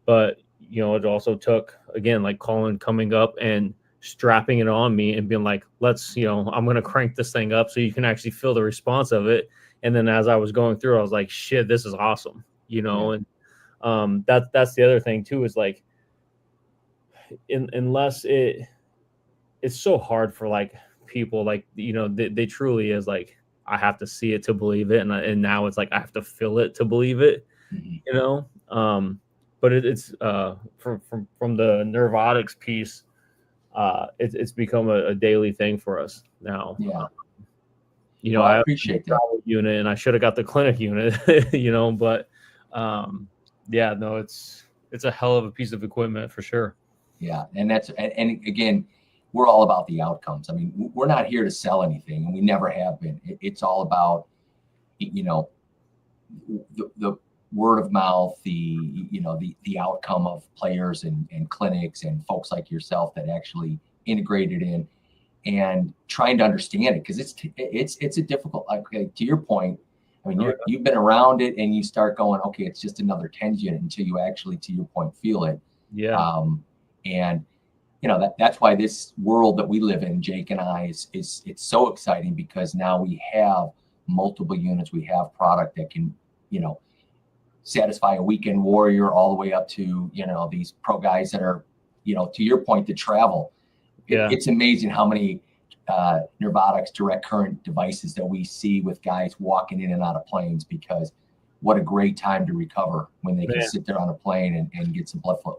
But, it also took, again, like Colin coming up and strapping it on me and being like, let's, I'm going to crank this thing up so you can actually feel the response of it. And then as I was going through, I was like, shit, this is awesome, and that's the other thing too, is like, unless it's so hard for like people, like, they truly is like, I have to see it to believe it. And now it's like, I have to feel it to believe it, but it's from the neurotics piece, it's become a daily thing for us now. Yeah. I appreciate that unit, and I should have got the clinic unit, but it's a hell of a piece of equipment for sure. Yeah. And and again, we're all about the outcomes. I mean, we're not here to sell anything, and we never have been. It's all about, the word of mouth, the outcome of players and clinics and folks like yourself that actually integrated in and trying to understand it. Cause it's a difficult, to your point. I mean, you've been around it and you start going, okay, it's just another TENS unit until you actually, to your point, feel it. Yeah. And that's why this world that we live in, Jake and I, it's so exciting, because now we have multiple units. We have product that can, satisfy a weekend warrior all the way up to, these pro guys that are, to your point, to travel. It's amazing how many Nervotics direct current devices that we see with guys walking in and out of planes, because what a great time to recover when they can sit there on a plane and get some blood flow.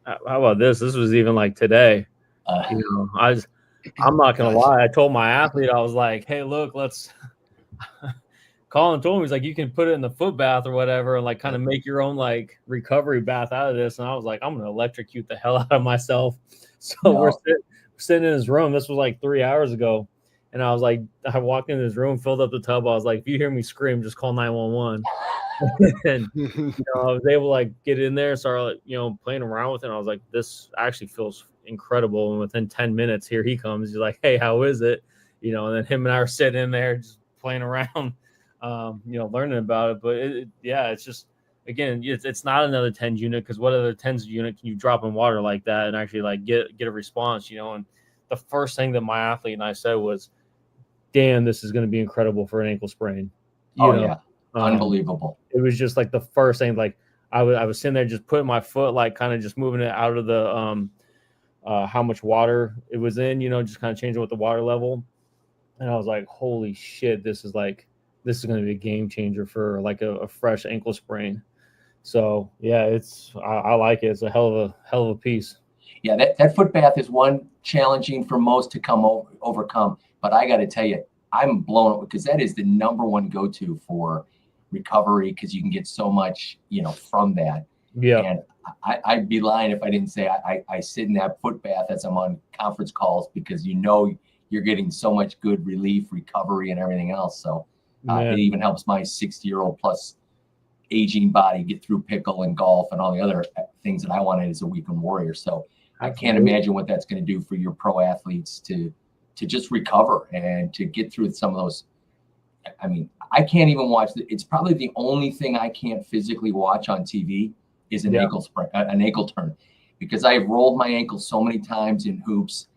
How about this? This was even like today. I'm not gonna lie. I told my athlete, I was like, "Hey, look, let's." Colin told me, he's like, "You can put it in the foot bath or whatever, and like kind of make your own like recovery bath out of this." And I was like, "I'm gonna electrocute the hell out of myself." So we're sitting in his room. This was like 3 hours ago, and I was like, I walked into his room, filled up the tub. I was like, "If you hear me scream, just call 911." And I was able to like get in there and start playing around with it. And I was like, this actually feels incredible. And within 10 minutes, here he comes. He's like, hey, how is it? And then him and I are sitting in there just playing around, learning about it. But it's just, again, it's not another TENS unit, because what other TENS unit can you drop in water like that and actually like get a response? And the first thing that my athlete and I said was, damn, this is going to be incredible for an ankle sprain. Yeah. Unbelievable. It was just like the first thing, like I was sitting there just putting my foot, like kind of just moving it out of the how much water it was in, just kind of changing with the water level. And I was like, holy shit, this is going to be a game changer for like a fresh ankle sprain. So yeah, I like it. It's a hell of a piece. Yeah, that foot bath is one challenging for most to overcome. But I got to tell you, I'm blown up, because that is the number one go-to for recovery, because you can get so much, from that. Yeah. And I'd be lying if I didn't say I sit in that foot bath as I'm on conference calls, because you're getting so much good relief, recovery, and everything else. So it even helps my 60-year-old plus aging body get through pickle and golf and all the other things that I wanted as a weekend warrior. So Absolutely. I can't imagine what that's going to do for your pro athletes to just recover and to get through some of those. I mean, I can't even watch it's probably the only thing I can't physically watch on TV is an ankle sprain, an ankle turn, because I have rolled my ankle so many times in hoops,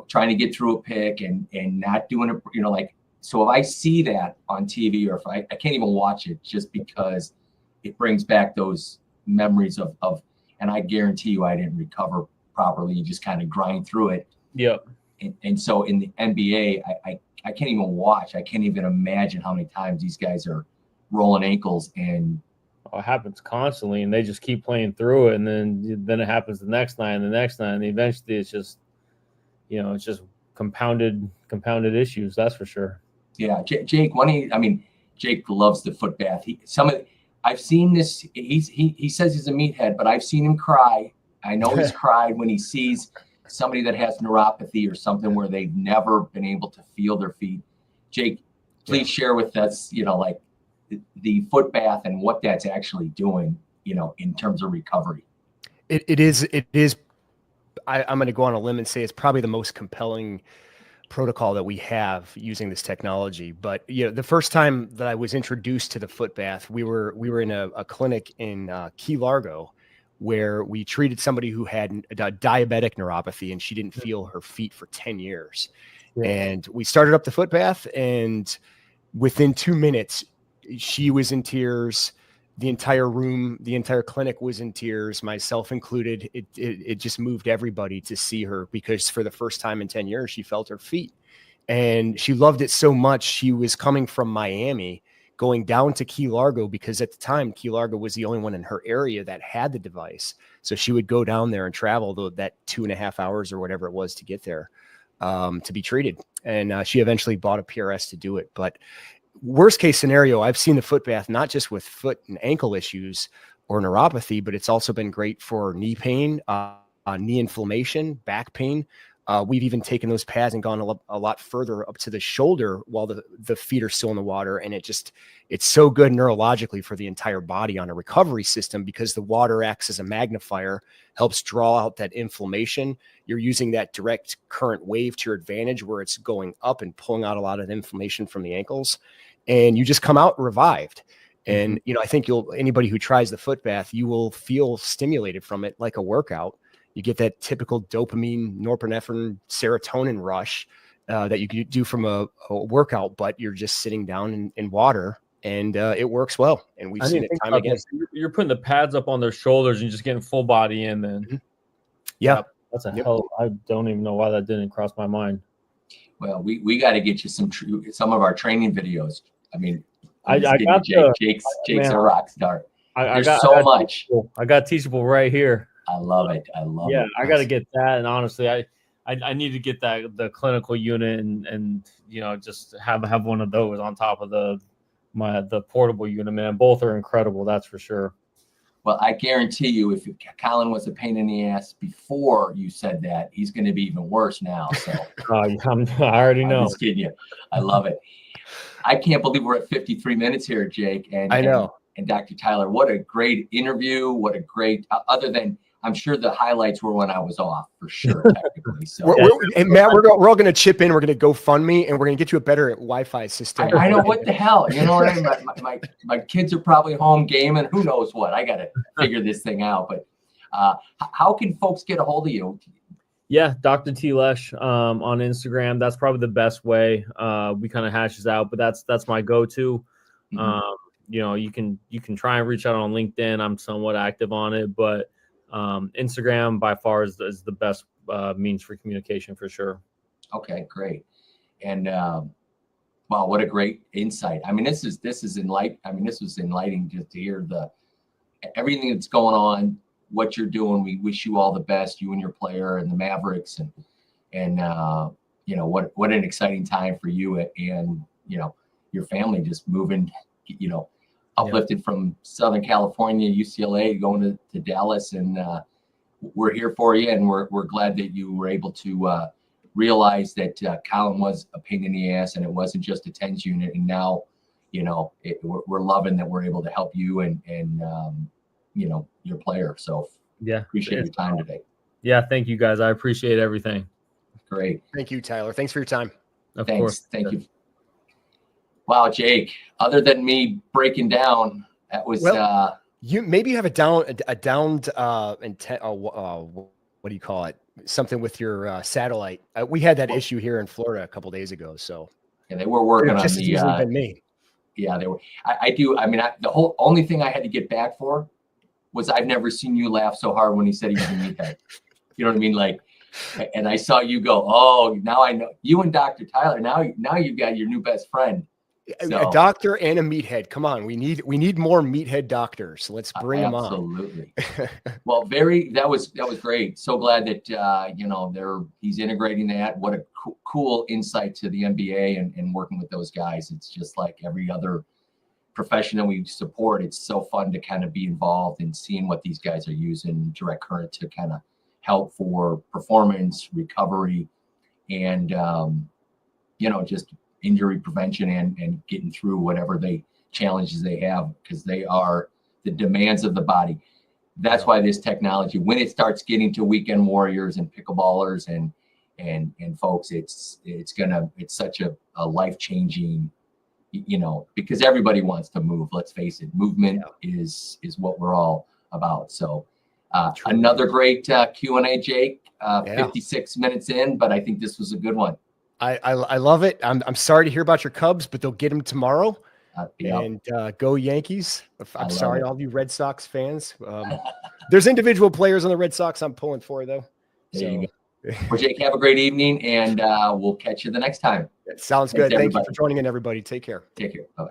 trying to get through a pick and not doing it, you know, like, so if I see that on TV, or if I can't even watch it just because it brings back those memories of, and I guarantee you I didn't recover properly. You just kind of grind through it. Yep. And so in the NBA, I can't even watch. I can't even imagine how many times these guys are rolling ankles, and it happens constantly, and they just keep playing through it, and then it happens the next night and the next night, and eventually it's just, you know, it's just compounded issues. That's for sure. Yeah, Jake, Jake loves the foot bath. I've seen this. He says he's a meathead, but I've seen him cry. I know he's cried when he sees somebody that has neuropathy or something where they've never been able to feel their feet. Jake, please share with us, you know, like the foot bath and what that's actually doing, you know, in terms of recovery. It is. I'm going to go on a limb and say it's probably the most compelling protocol that we have using this technology. But, you know, the first time that I was introduced to the foot bath, we were in a clinic in Key Largo, where we treated somebody who had a diabetic neuropathy, and she didn't feel her feet for 10 years. Yeah. And we started up the foot bath, and within 2 minutes, she was in tears. The entire room, the entire clinic was in tears, myself included. It just moved everybody to see her, because for the first time in 10 years, she felt her feet, and she loved it so much. She was coming from Miami, going down to Key Largo, because at the time, Key Largo was the only one in her area that had the device. So she would go down there and travel that 2.5 hours or whatever it was to get there to be treated. And she eventually bought a PRS to do it. But worst case scenario, I've seen the foot bath, not just with foot and ankle issues or neuropathy, but it's also been great for knee pain, knee inflammation, back pain. We've even taken those pads and gone a lot further up to the shoulder while the feet are still in the water. And it's so good neurologically for the entire body on a recovery system, because the water acts as a magnifier, helps draw out that inflammation. You're using that direct current wave to your advantage, where it's going up and pulling out a lot of inflammation from the ankles, and you just come out revived. And, you know, I think anybody who tries the foot bath, you will feel stimulated from it like a workout. You get that typical dopamine, norepinephrine, serotonin rush that you could do from a workout, but you're just sitting down in water, and it works well. And we've seen it time again. You're putting the pads up on their shoulders and just getting full body in then. Mm-hmm. Yeah. That's a hell. I don't even know why that didn't cross my mind. Well, we got to get you some of our training videos. I mean, I got Jake's a rock star. I got Teachable right here. I love it. Yeah, I got to get that. And honestly, I need to get the clinical unit and you know, just have one of those on top of the portable unit, man. Both are incredible. That's for sure. Well, I guarantee you, if Colin was a pain in the ass before you said that, he's going to be even worse now. So I already know. I'm just kidding you. I love it. I can't believe we're at 53 minutes here, Jake. And I know. And Dr. Tyler, what a great interview. What a great, other than, I'm sure the highlights were when I was off, for sure, technically. So, and Matt, we're all going to chip in. We're going to GoFundMe, and we're going to get you a better Wi-Fi system. I know, what the hell. You know what I mean? My kids are probably home gaming. Who knows what? I got to figure this thing out. But how can folks get a hold of you? Yeah, Dr. T. Lesh on Instagram. That's probably the best way. We kind of hashes out, but that's my go-to. Mm-hmm. You know, you can try and reach out on LinkedIn. I'm somewhat active on it, but Instagram by far is the best means for communication, for sure. Okay, great. And wow, what a great insight. I mean, this is enlightening. I mean, this was enlightening just to hear everything that's going on, what you're doing. We wish you all the best, you and your player and the Mavericks, and you know, what an exciting time for you and you know, your family just moving, you know, uplifted from Southern California, UCLA, going to Dallas, and we're here for you, and we're glad that you were able to realize that Colin was a pain in the ass, and it wasn't just a TENS unit. And now, you know, we're loving that we're able to help you and your player. So Yeah. appreciate your time today. Yeah. Thank you guys. I appreciate everything. Great. Thank you, Tyler. Thanks for your time. Of Thanks. course. Thank you. Wow, Jake, other than me breaking down, that was, you have a downed intent. What do you call it? Something with your satellite. We had that issue here in Florida a couple days ago. So yeah, they were working on just the, as easily been me. Yeah, they were. I do. I mean, the only thing I had to get back for was I've never seen you laugh so hard when he said he was a meathead. You know what I mean? Like, and I saw you go, oh, now I know you and Dr. Tyler. Now you've got your new best friend. So, a doctor and a meathead. Come on, we need more meathead doctors. Let's bring them on. Absolutely. Well, that was great. So glad that he's integrating that. What a cool insight to the NBA and working with those guys. It's just like every other profession that we support. It's so fun to kind of be involved in seeing what these guys are using direct current to kind of help for performance, recovery, and just injury prevention and getting through whatever challenges they have, because they are the demands of the body. That's why this technology, when it starts getting to weekend warriors and pickleballers and folks, it's such a life-changing, because everybody wants to move. Let's face it, movement is what we're all about. So another great Q&A, Jake. 56 minutes in, but I think this was a good one. I love it. I'm sorry to hear about your Cubs, but they'll get them tomorrow. And go Yankees. I'm sorry, all you Red Sox fans. There's individual players on the Red Sox I'm pulling for, though. There you go. Well, Jake, have a great evening, and we'll catch you the next time. Sounds good. Thank you for joining in, everybody. Take care. Take care. Bye.